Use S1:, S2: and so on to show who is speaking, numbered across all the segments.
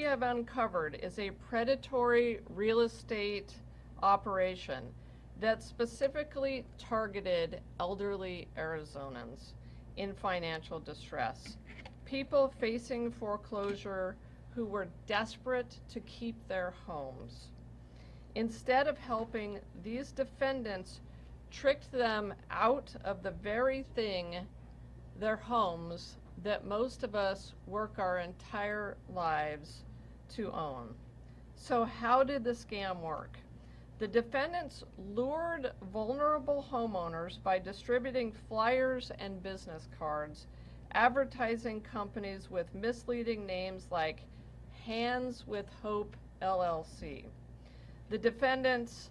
S1: have uncovered is a predatory real estate operation that specifically targeted elderly Arizonans in financial distress, people facing foreclosure who were desperate to keep their homes. Instead of helping, these defendants tricked them out of the very thing, their homes, that most of us work our entire lives to own. So how did the scam work? The defendants lured vulnerable homeowners by distributing flyers and business cards, advertising companies with misleading names like Hands with Hope LLC. The defendants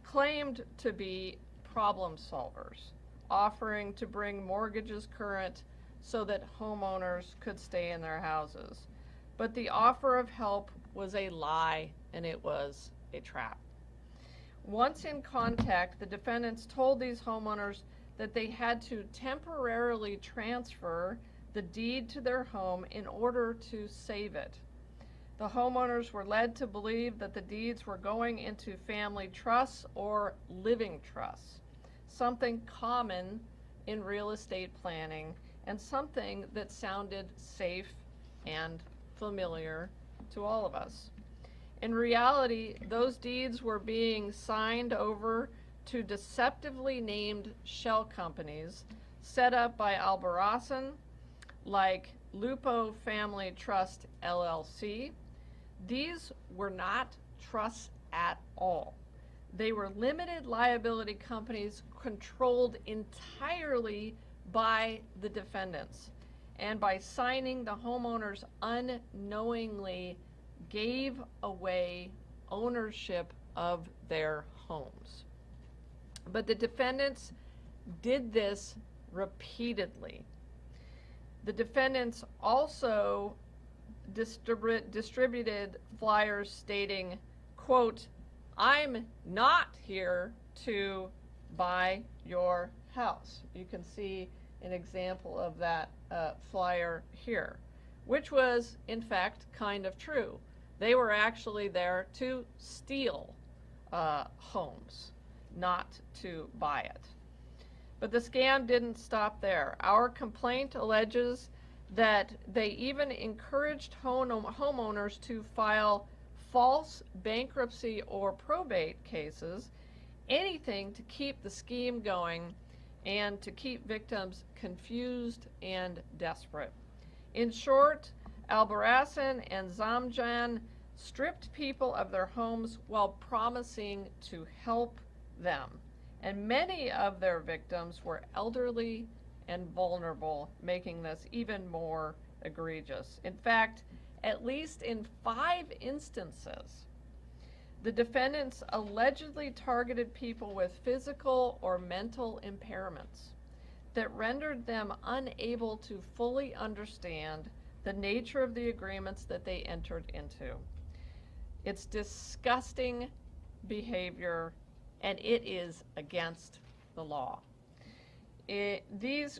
S1: claimed to be problem solvers, offering to bring mortgages current so that homeowners could stay in their houses. But the offer of help was a lie, and it was a trap. Once in contact, the defendants told these homeowners that they had to temporarily transfer the deed to their home in order to save it. The homeowners were led to believe that the deeds were going into family trusts or living trusts, something common in real estate planning and something that sounded safe and familiar to all of us. In reality, those deeds were being signed over to deceptively named shell companies set up by Albarracin, like Lupo Family Trust LLC. These were not trusts at all. They were limited liability companies controlled entirely by the defendants. And by signing, the homeowners unknowingly gave away ownership of their homes. But the defendants did this repeatedly. The defendants also distributed flyers stating, quote, "I'm not here to buy your house." You can see an example of that flyer here, which was in fact kind of true. They were actually there to steal homes, not to buy it. But the scam didn't stop there. Our complaint alleges that they even encouraged homeowners to file false bankruptcy or probate cases, anything to keep the scheme going and to keep victims confused and desperate. In short, Albarracin and Zamjan stripped people of their homes while promising to help them. And many of their victims were elderly and vulnerable, making this even more egregious. In fact, at least in 5 instances, the defendants allegedly targeted people with physical or mental impairments that rendered them unable to fully understand the nature of the agreements that they entered into. It's disgusting behavior, and it is against the law. These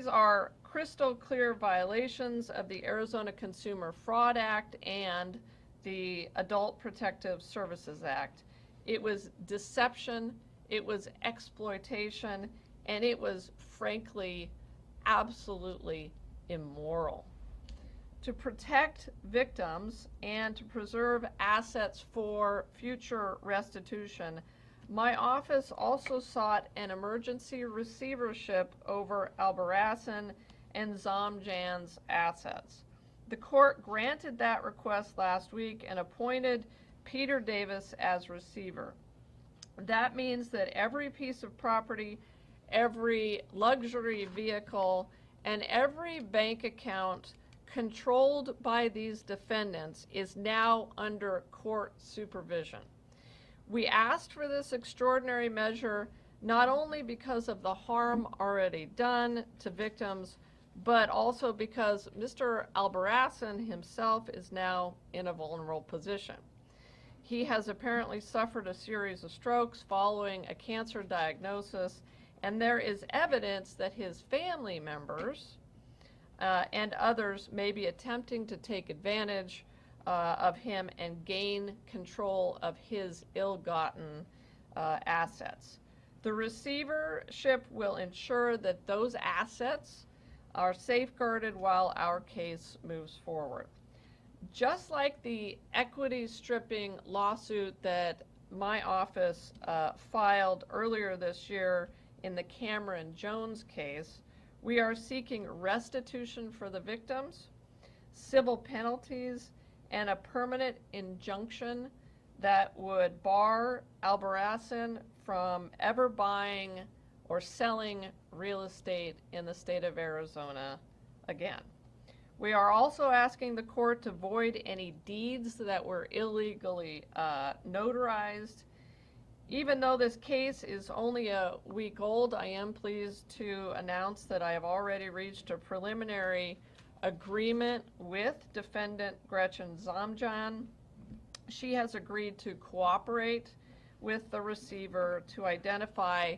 S1: are crystal clear violations of the Arizona Consumer Fraud Act and the Adult Protective Services Act. It was deception, it was exploitation, and it was frankly absolutely immoral. To protect victims and to preserve assets for future restitution, my office also sought an emergency receivership over Albarracin and Zamjan's assets. The court granted that request last week and appointed Peter Davis as receiver. That means that every piece of property, every luxury vehicle, and every bank account controlled by these defendants is now under court supervision. We asked for this extraordinary measure not only because of the harm already done to victims, but also because Mr. Albarracin himself is now in a vulnerable position. He has apparently suffered a series of strokes following a cancer diagnosis, and there is evidence that his family members and others may be attempting to take advantage of him and gain control of his ill-gotten assets. The receivership will ensure that those assets are safeguarded while our case moves forward. Just like the equity stripping lawsuit that my office filed earlier this year in the Cameron Jones case, we are seeking restitution for the victims, civil penalties, and a permanent injunction that would bar Albarracin from ever buying or selling real estate in the state of Arizona again. We are also asking the court to void any deeds that were illegally notarized. Even though this case is only a week old, I am pleased to announce that I have already reached a preliminary agreement with defendant Gretchen Zomjan. She has agreed to cooperate with the receiver to identify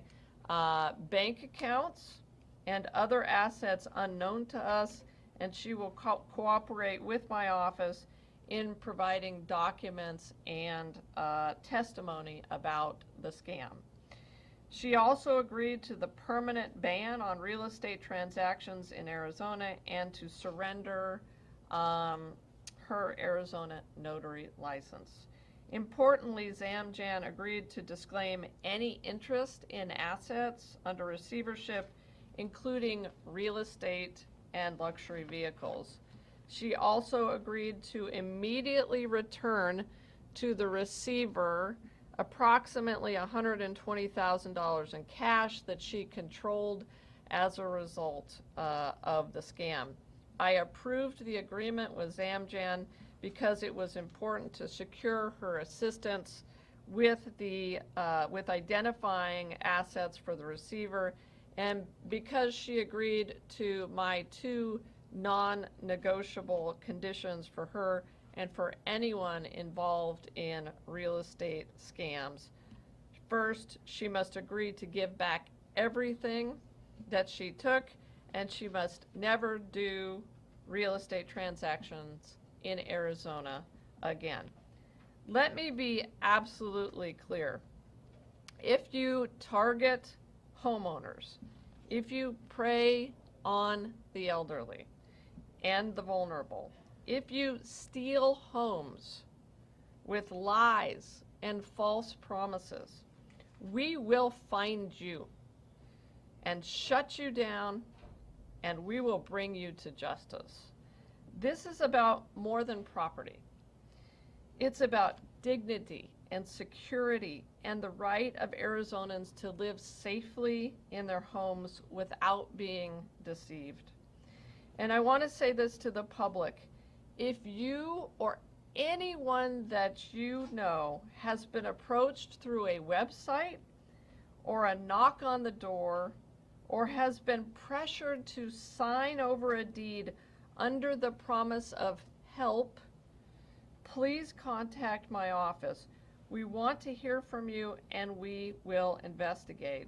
S1: bank accounts and other assets unknown to us, and she will cooperate with my office in providing documents and testimony about the scam. She also agreed to the permanent ban on real estate transactions in Arizona and to surrender her Arizona notary license. Importantly, Zomjan agreed to disclaim any interest in assets under receivership, including real estate and luxury vehicles. She also agreed to immediately return to the receiver approximately $120,000 in cash that she controlled as a result of the scam. I approved the agreement with Zomjan because it was important to secure her assistance with identifying assets for the receiver, and because she agreed to my two non-negotiable conditions for her and for anyone involved in real estate scams. First, she must agree to give back everything that she took, and she must never do real estate transactions in Arizona again. Let me be absolutely clear. If you target homeowners, if you prey on the elderly and the vulnerable, if you steal homes with lies and false promises, we will find you and shut you down, and we will bring you to justice. This is about more than property. It's about dignity and security and the right of Arizonans to live safely in their homes without being deceived. And I want to say this to the public. If you or anyone that you know has been approached through a website or a knock on the door or has been pressured to sign over a deed under the promise of help, please contact my office. We want to hear from you, and we will investigate.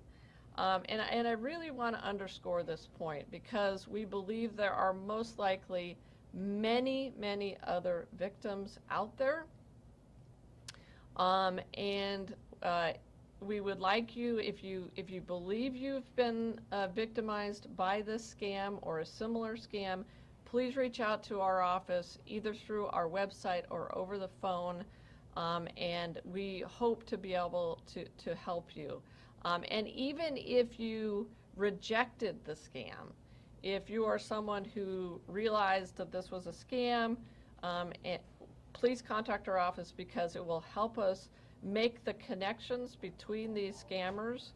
S1: And I really want to underscore this point because we believe there are most likely many, many other victims out there. We would like you, if you believe you've been victimized by this scam or a similar scam, please reach out to our office either through our website or over the phone, and we hope to be able to help you. And even if you rejected the scam, if you are someone who realized that this was a scam, please contact our office because it will help us make the connections between these scammers.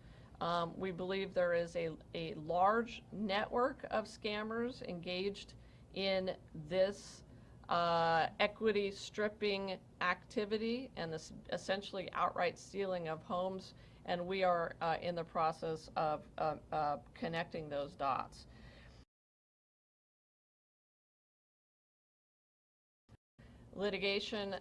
S1: We believe there is a large network of scammers engaged in this equity stripping activity and this essentially outright stealing of homes, and we are in the process of connecting those dots. Litigation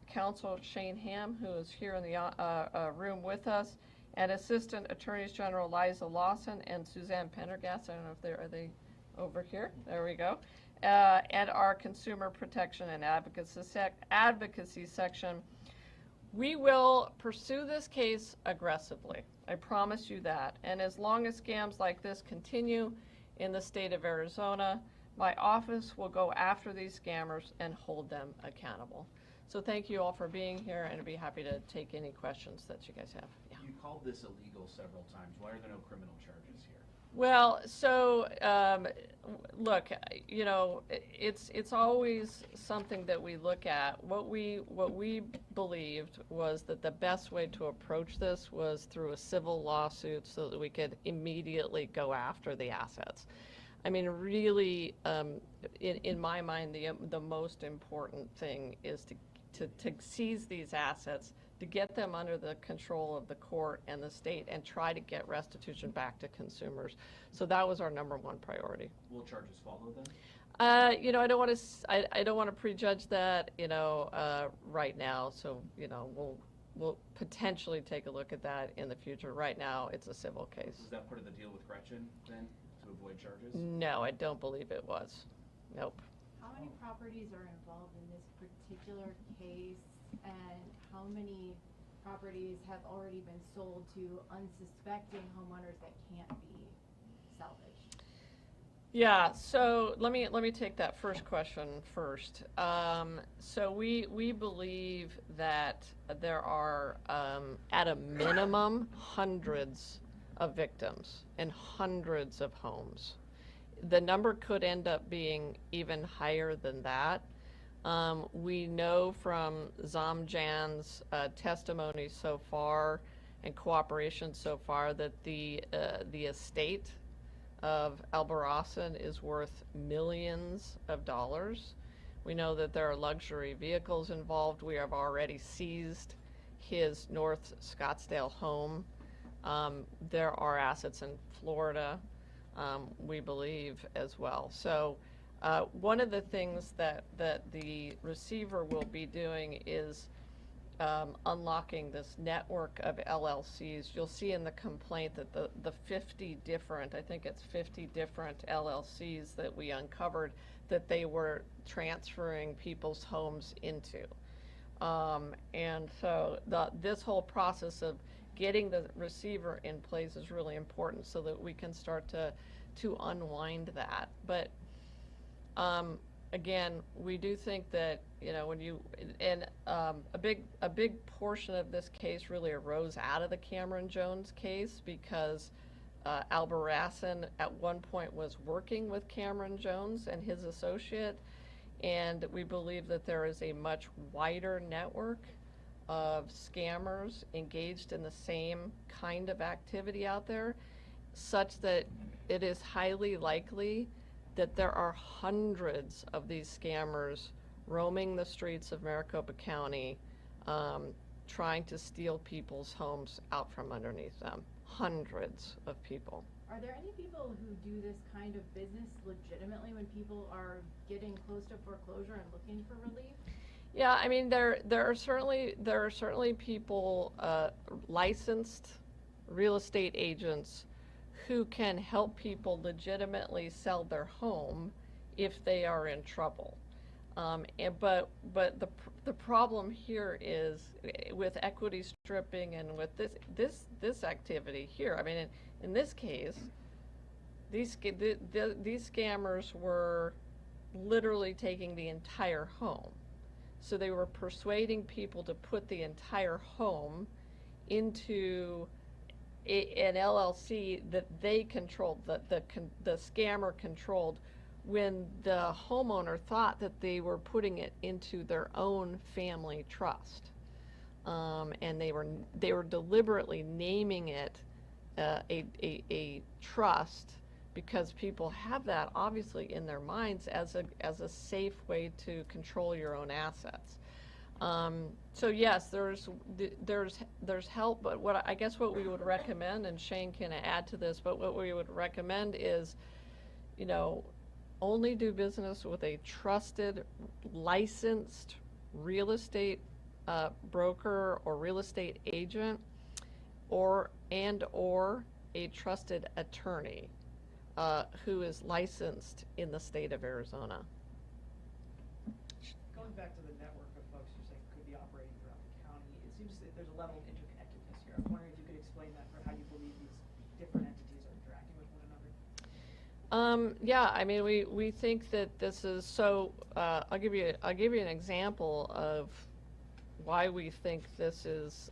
S1: counsel Shane Ham, who is here in the room with us, and Assistant Attorneys General Liza Lawson and Suzanne Pendergast. I don't know if are they over here, there we go, and our consumer protection and advocacy section. We will pursue this case aggressively. I promise you that. And as long as scams like this continue in the state of Arizona, my office will go after these scammers and hold them accountable. So thank you all for being here, and I'd be happy to take any questions that you guys have. Yeah.
S2: You called this illegal several times. Why are there no criminal charges here?
S1: Well, so look, you know, it's always something that we look at. What we believed was that the best way to approach this was through a civil lawsuit, so that we could immediately go after the assets. I mean, really, in my mind, the most important thing is to seize these assets, to get them under the control of the court and the state, and try to get restitution back to consumers. So that was our number one priority.
S2: Will charges follow then?
S1: You know, I don't want to prejudge that, you know, right now. So, you know, we'll potentially take a look at that in the future. Right now, it's a civil case.
S2: Was that part of the deal with Gretchen then, to avoid charges?
S1: No, I don't believe it was. Nope.
S3: How many properties are involved in this particular case, and how many properties have already been sold to unsuspecting homeowners that can't be salvaged?
S1: Yeah, so let me take that first question first. So we believe that there are at a minimum hundreds of victims and hundreds of homes. The number could end up being even higher than that. We know from Zamjan's testimony so far and cooperation so far that the estate of Albarracin is worth millions of dollars. We know that there are luxury vehicles involved. We have already seized his North Scottsdale home. There are assets in Florida, we believe, as well. So one of the things that the receiver will be doing is unlocking this network of LLCs. You'll see in the complaint that the 50 different, I think it's 50 different LLCs that we uncovered that they were transferring people's homes into. And so this whole process of getting the receiver in place is really important so that we can start to unwind that. But again, we do think that, you know, when you, and a big portion of this case really arose out of the Cameron Jones case, because Albarracin at one point was working with Cameron Jones and his associate, and we believe that there is a much wider network of scammers engaged in the same kind of activity out there, such that it is highly likely that there are hundreds of these scammers roaming the streets of Maricopa County, trying to steal people's homes out from underneath them. Hundreds of people.
S3: Are there any people who do this kind of business legitimately when people are getting close to foreclosure and looking for relief?
S1: Yeah, I mean, there are certainly people, licensed real estate agents, who can help people legitimately sell their home if they are in trouble. But the problem here is with equity stripping and with this activity here. I mean, in this case, these scammers were literally taking the entire home. So they were persuading people to put the entire home into an LLC that they controlled, the scammer controlled, when the homeowner thought that they were putting it into their own family trust, and they were deliberately naming it a trust, because people have that obviously in their minds as a safe way to control your own assets. So yes, there's help, but I guess what we would recommend, and Shane can add to this, but what we would recommend is, you know, only do business with a trusted, licensed real estate broker or real estate agent, or a trusted attorney. who is licensed in the state of Arizona.
S4: Going back to the network of folks you're saying could be operating throughout the county, it seems that there's a level of interconnectedness here. I was wondering if you could explain that for how you believe these different entities are interacting with one another.
S1: Yeah, I mean, we think that this is so. I'll give you an example of why we think this is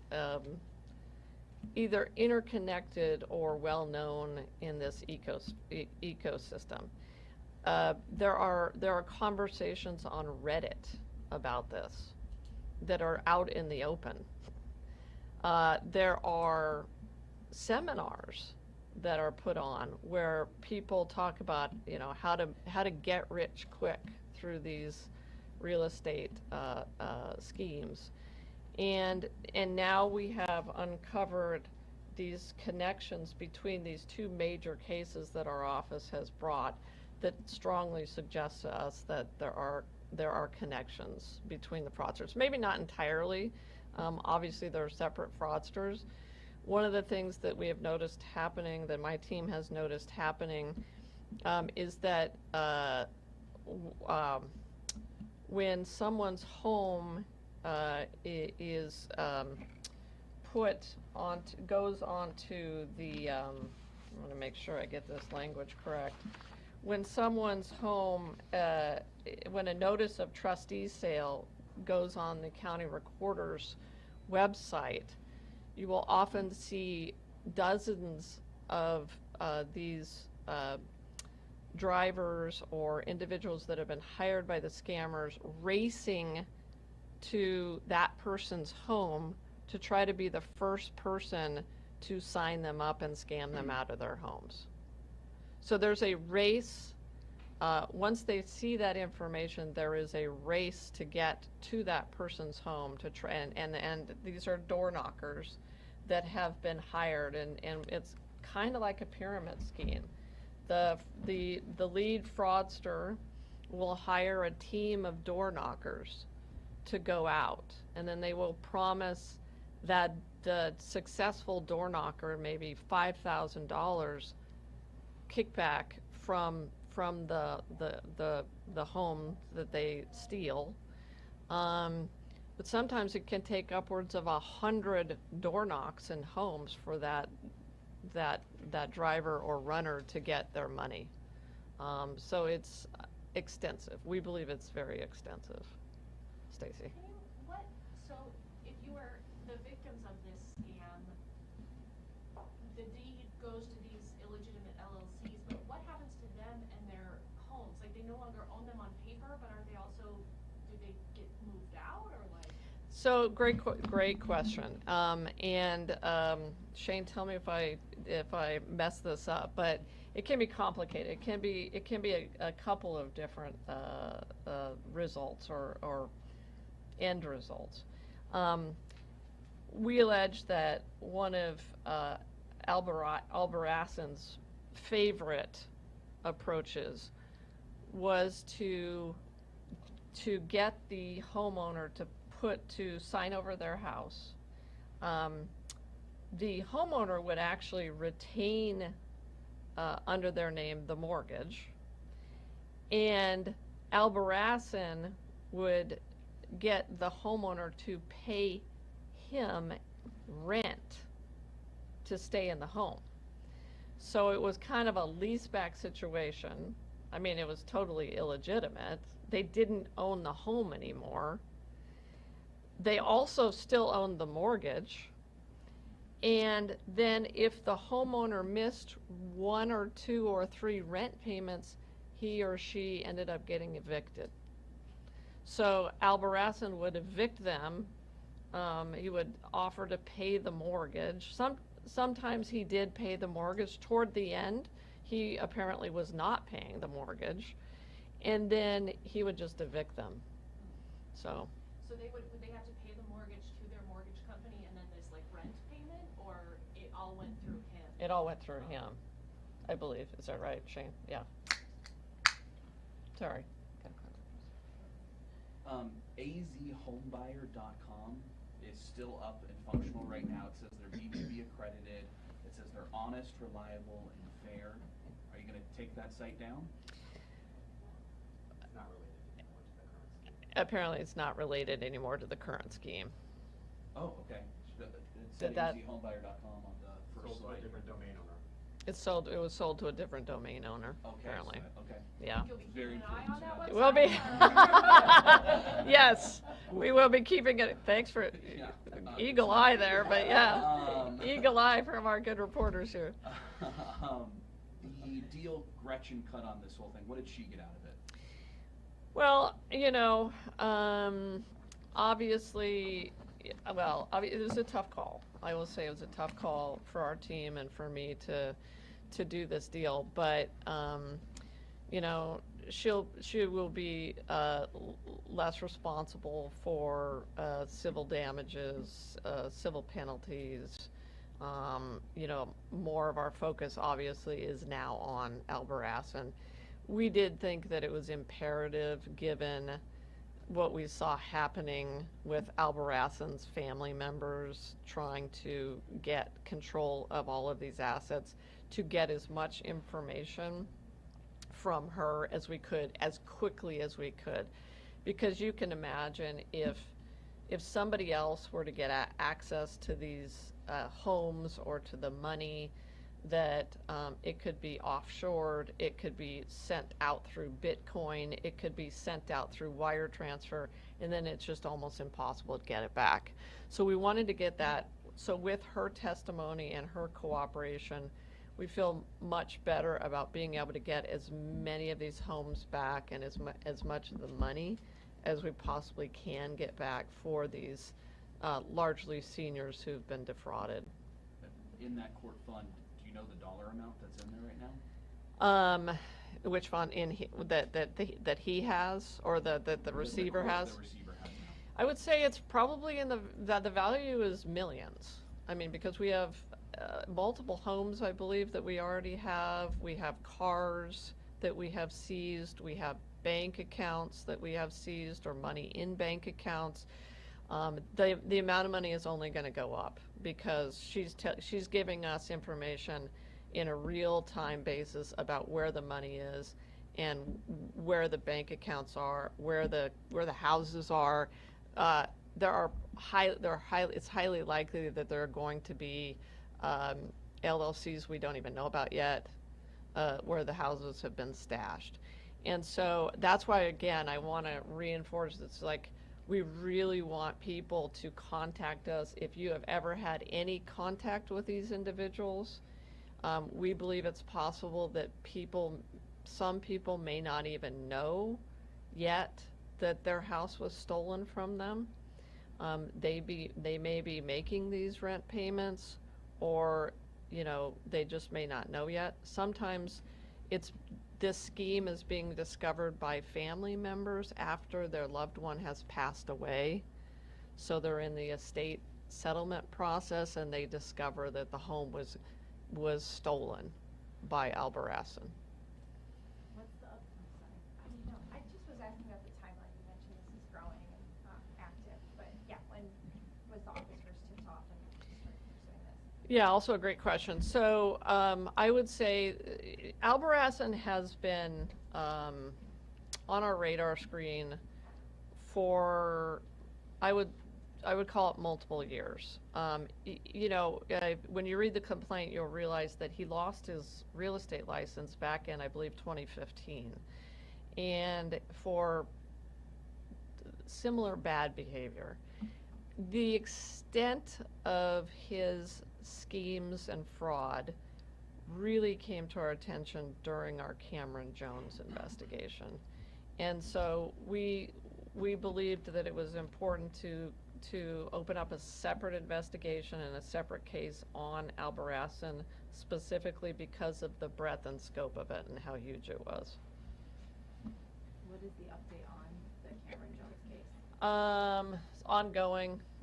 S1: either interconnected or well known in this ecosystem. There are conversations on Reddit about this that are out in the open. There are seminars that are put on where people talk about, you know, how to get rich quick through these real estate schemes, and now we have uncovered these connections between these two major cases that our office has brought that strongly suggests to us that there are connections between the fraudsters. Maybe not entirely. Obviously, there are separate fraudsters. One of the things that we have noticed happening, that my team has noticed happening, is that when someone's home is goes onto the, I want to make sure I get this language correct. When someone's home, when a notice of trustee sale goes on the county recorder's website, you will often see dozens of these drivers or individuals that have been hired by the scammers racing to that person's home to try to be the first person to sign them up and scam them out of their homes. So there's a race. Once they see that information, there is a race to get to that person's home to try, and these are door knockers that have been hired, and it's kind of like a pyramid scheme. The lead fraudster will hire a team of door knockers to go out, and then they will promise that the successful door knocker maybe $5,000 kickback from the home that they steal. But sometimes it can take upwards of 100 door knocks in homes for that driver or runner to get their money. So it's extensive. We believe it's very extensive. Stacy.
S5: So if you were the victims of this scam, the deed goes to these illegitimate LLCs, but what happens to them and their homes? Like, they no longer own them on paper, but are they also, do they get moved out, or like?
S1: So great question. Shane, tell me if I mess this up, but it can be complicated. It can be a couple of different results or end results. We allege that one of Albarracin's favorite approaches was to get the homeowner to sign over their house. The homeowner would actually retain under their name the mortgage, and Albarracin would get the homeowner to pay him rent to stay in the home. So it was kind of a leaseback situation. I mean, it was totally illegitimate. They didn't own the home anymore. They also still owned the mortgage. And then if the homeowner missed 1 or 2 or 3 rent payments, he or she ended up getting evicted. So Albarracin would evict them. He would offer to pay the mortgage. Sometimes he did pay the mortgage. Toward the end, he apparently was not paying the mortgage, and then he would just evict them. So
S5: So would they have to pay the mortgage to their mortgage company and then this like rent payment, or it all went through him?
S1: it all went through him, I believe. Is that right, Shane? Yeah. Sorry.
S2: azhomebuyer.com is still up and functional right now. It says they're BBB accredited. It says they're honest, reliable, and fair. Are they gonna take that site down?
S6: It's not related anymore to the current scheme.
S1: Apparently, it's not related anymore to the current scheme.
S2: Oh, okay. It said
S1: that-
S2: easyhomebuyer.com on the first
S6: Sold to a
S2: slide.
S6: different domain owner.
S1: It was sold to a different domain owner,
S2: Okay,
S1: apparently.
S2: so okay.
S1: Yeah.
S5: You'll be
S2: Very
S5: keeping an eye on that
S2: important.
S5: website?
S1: We'll be, yes, we will be keeping it, thanks for,
S2: Yeah.
S1: eagle eye there, but yeah.
S2: Um,
S1: Eagle eye from our good reporters here.
S2: The deal Gretchen cut on this whole thing, what did she get out of it?
S1: Well, obviously, it was a tough call. I will say it was a tough call for our team and for me to do this deal. But, she will be less responsible for civil damages, civil penalties. More of our focus obviously is now on Albarracin. We did think that it was imperative, given what we saw happening with Albarracin's family members trying to get control of all of these assets, to get as much information from her as we could, as quickly as we could. Because you can imagine if somebody else were to get access to these homes or to the money, that it could be offshored, it could be sent out through Bitcoin, it could be sent out through wire transfer, and then it's just almost impossible to get it back. So we wanted to get that. So with her testimony and her cooperation, we feel much better about being able to get as many of these homes back and as much of the money as we possibly can get back for these largely seniors who've been defrauded.
S2: In that court fund, do you know the dollar amount that's in there right now?
S1: Which fund that he has, or that the receiver has?
S2: The receiver has now.
S1: I would say it's probably that the value is millions. I mean, because we have multiple homes, I believe, that we already have. We have cars that we have seized. We have bank accounts that we have seized, or money in bank accounts. The amount of money is only going to go up because she's giving us information in a real-time basis about where the money is and where the bank accounts are, where the houses are. It's highly likely that there are going to be LLCs we don't even know about yet, where the houses have been stashed. And so that's why, again, I want to reinforce this. Like, we really want people to contact us. If you have ever had any contact with these individuals, we believe it's possible that some people may not even know yet that their house was stolen from them. They may be making these rent payments, or they just may not know yet. Sometimes this scheme is being discovered by family members after their loved one has passed away. So they're in the estate settlement process and they discover that the home was stolen by Albarracin.
S3: What's the, I'm sorry.
S7: I just was asking about the timeline. You mentioned this is growing and active, but yeah, when was the office first tipped off and started pursuing this?
S1: Yeah, also a great question. So I would say Albarracin has been on our radar screen for, I would call it multiple years. When you read the complaint, you'll realize that he lost his real estate license back in, I believe, 2015. And for similar bad behavior. The extent of his schemes and fraud really came to our attention during our Cameron Jones investigation. And so we believed that it was important to open up a separate investigation and a separate case on Albarracin, specifically because of the breadth and scope of it and how huge it was.
S3: What is the update on the Cameron Jones case?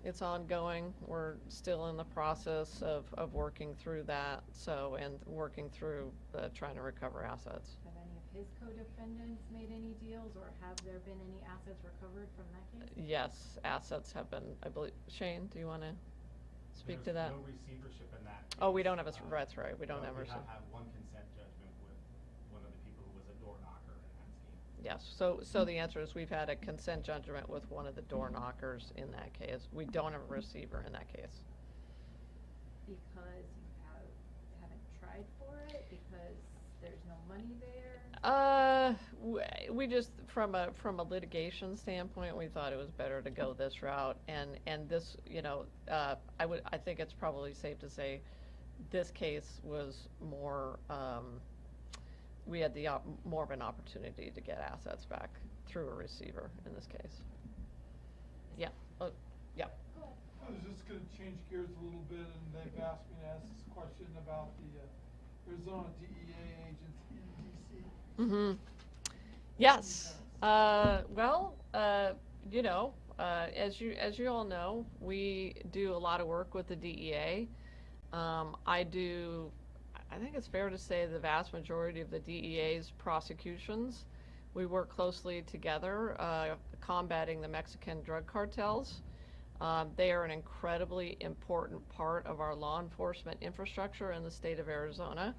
S1: It's ongoing. We're still in the process of working through that, and working through trying to recover assets.
S3: Have any of his co-defendants made any deals, or have there been any assets recovered from that case?
S1: Yes, assets have been, I believe. Shane, do you want to speak to that?
S6: There's no receivership in that.
S1: Oh, we don't have
S6: case.
S1: that's right, we don't
S6: So
S1: have
S6: we
S1: receiver.
S6: have one consent judgment with
S1: Yes, so the answer is we've had a consent judgment with one of the door knockers in that case. We don't have a receiver in that case.
S3: Because you haven't tried for it, because there's no money there?
S1: We just, from a litigation standpoint, we thought it was better to go this route, and this, you know, I think it's probably safe to say this case was more, we had the more of an opportunity to get assets back through a receiver in this case. Yeah, yeah.
S8: I was just gonna change gears a little bit, and they've asked me to ask this question about the Arizona DEA agents in DC.
S1: Mm-hmm. Yes. Well, you know, as you all know, we do a lot of work with the DEA. I think it's fair to say the vast majority of the DEA's prosecutions, we work closely together, combating the Mexican drug cartels. They are an incredibly important part of our law enforcement infrastructure in the state of Arizona.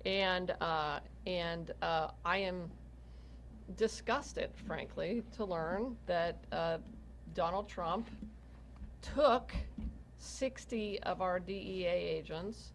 S1: And I am disgusted, frankly, to learn that Donald Trump took 60 of our DEA agents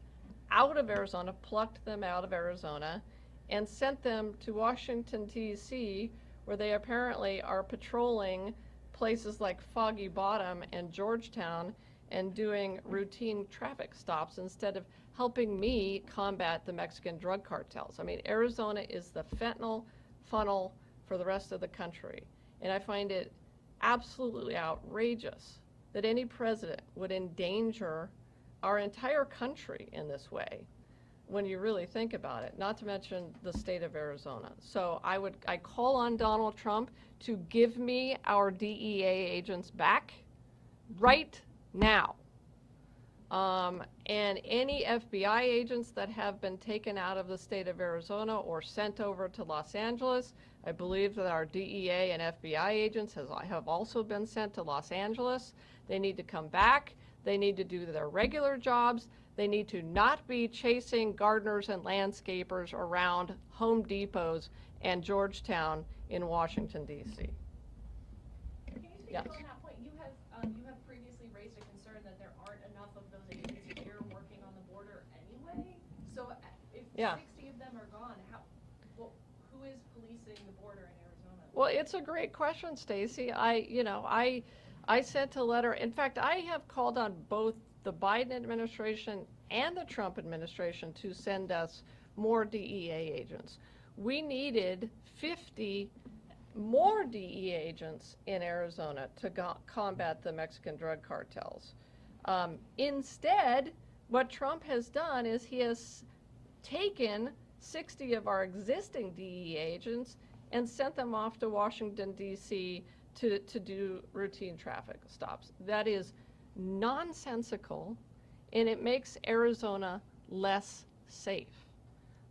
S1: out of Arizona, plucked them out of Arizona, and sent them to Washington, D.C., where they apparently are patrolling places like Foggy Bottom and Georgetown and doing routine traffic stops instead of helping me combat the Mexican drug cartels. I mean, Arizona is the fentanyl funnel for the rest of the country. And I find it absolutely outrageous that any president would endanger our entire country in this way when you really think about it, not to mention the state of Arizona. So I call on Donald Trump to give me our DEA agents back right now. And any FBI agents that have been taken out of the state of Arizona or sent over to Los Angeles, I believe that our DEA and FBI agents have also been sent to Los Angeles. They need to come back. They need to do their regular jobs. They need to not be chasing gardeners and landscapers around Home Depots and Georgetown in Washington, D.C.
S5: Can you speak
S1: Yes.
S5: on that point? You have previously raised a concern that there aren't enough of those agents here working on the border anyway. So if 60 of them are gone, who is policing the border in Arizona?
S1: Well, it's a great question, Stacy. I sent a letter. In fact, I have called on both the Biden administration and the Trump administration to send us more DEA agents. We needed 50 more DEA agents in Arizona to combat the Mexican drug cartels. Instead, what Trump has done is he has taken 60 of our existing DEA agents and sent them off to Washington, D.C. to do routine traffic stops. That is nonsensical, and it makes Arizona less safe.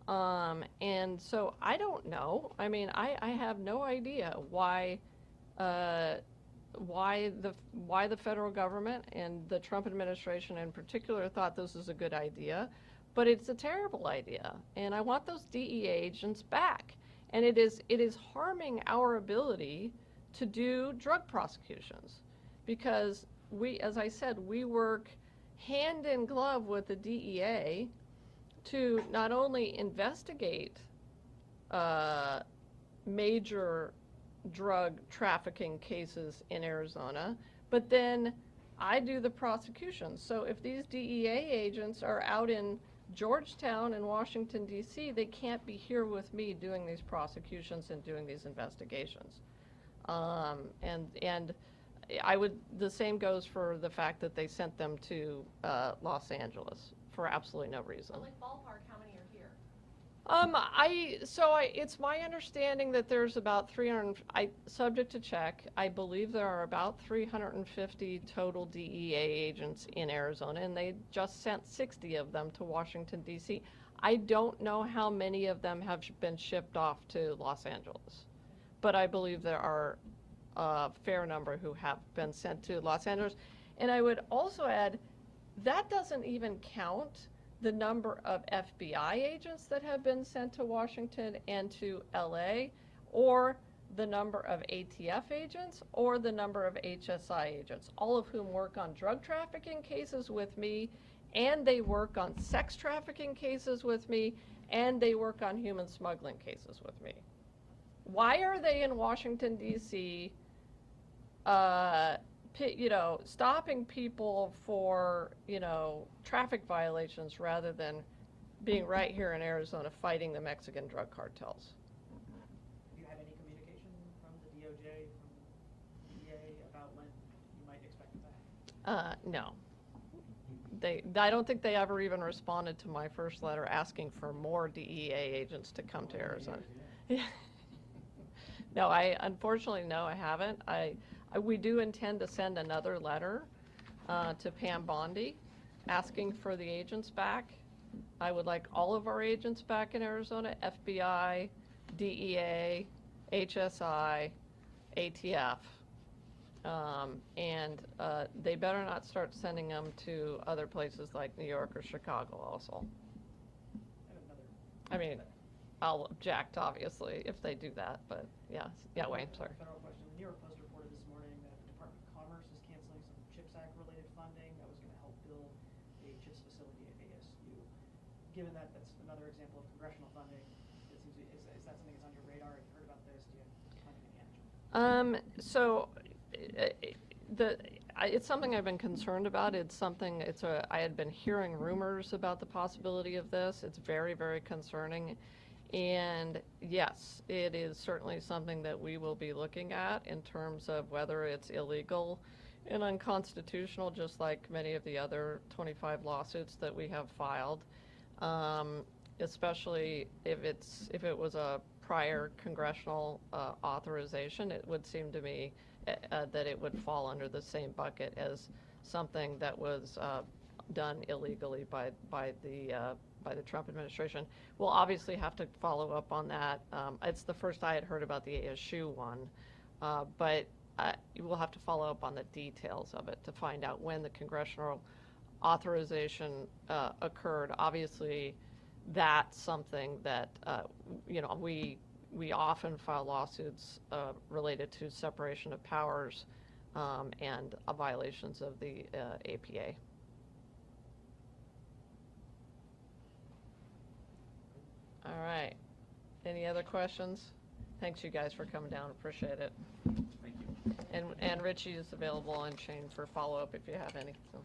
S1: And so I don't know. I mean, I have no idea why the federal government and the Trump administration in particular thought this was a good idea, but it's a terrible idea. And I want those DEA agents back. And it is harming our ability to do drug prosecutions, because as I said, we work hand in glove with the DEA to not only investigate major drug trafficking cases in Arizona, but then I do the prosecutions. So if these DEA agents are out in Georgetown and Washington, D.C., they can't be here with me doing these prosecutions and doing these investigations. And the same goes for the fact that they sent them to Los Angeles for absolutely no reason.
S5: So like ballpark, how many are here?
S1: It's my understanding that there's about 300, subject to check, I believe there are about 350 total DEA agents in Arizona, and they just sent 60 of them to Washington, D.C. I don't know how many of them have been shipped off to Los Angeles, but I believe there are a fair number who have been sent to Los Angeles. And I would also add, that doesn't even count the number of FBI agents that have been sent to Washington and to LA, or the number of ATF agents or the number of HSI agents, all of whom work on drug trafficking cases with me, and they work on sex trafficking cases with me, and they work on human smuggling cases with me. Why are they in Washington, D.C., stopping people for, traffic violations rather than being right here in Arizona fighting the Mexican drug cartels?
S4: Have you had any communication from the DOJ, from the DEA about when you might expect it back?
S1: No. I don't think they ever even responded to my first letter asking for more DEA agents to come to Arizona. Yeah. No, unfortunately, no, I haven't. We do intend to send another letter to Pam Bondi asking for the agents back. I would like all of our agents back in Arizona, FBI, DEA, HSI, ATF. And they better not start sending them to other places like New York or Chicago also. I mean, I'll object, obviously, if they do that, but yeah, Wayne, sorry.
S4: Federal question. The New York Post reported this morning that the Department of Commerce is canceling some CHIPS Act related funding that was going to help build a CHIPS facility at ASU. Given that that's another example of congressional funding, it seems is that something that's on your radar? Have you heard about this? Do you plan any action?
S1: It's something I've been concerned about. I had been hearing rumors about the possibility of this. It's very, very concerning. And yes, it is certainly something that we will be looking at in terms of whether it's illegal and unconstitutional, just like many of the other 25 lawsuits that we have filed, especially if it was a prior congressional authorization. It would seem to me that it would fall under the same bucket as something that was done illegally by the Trump administration. We'll obviously have to follow up on that. It's the first I had heard about the ASU one, but we'll have to follow up on the details of it to find out when the congressional authorization occurred. Obviously, that's something that we often file lawsuits related to separation of powers and violations of the APA. All right. Any other questions? Thanks, you guys, for coming down. Appreciate it.
S2: Thank you.
S1: And Richie is available on chain for follow-up if you have any. So.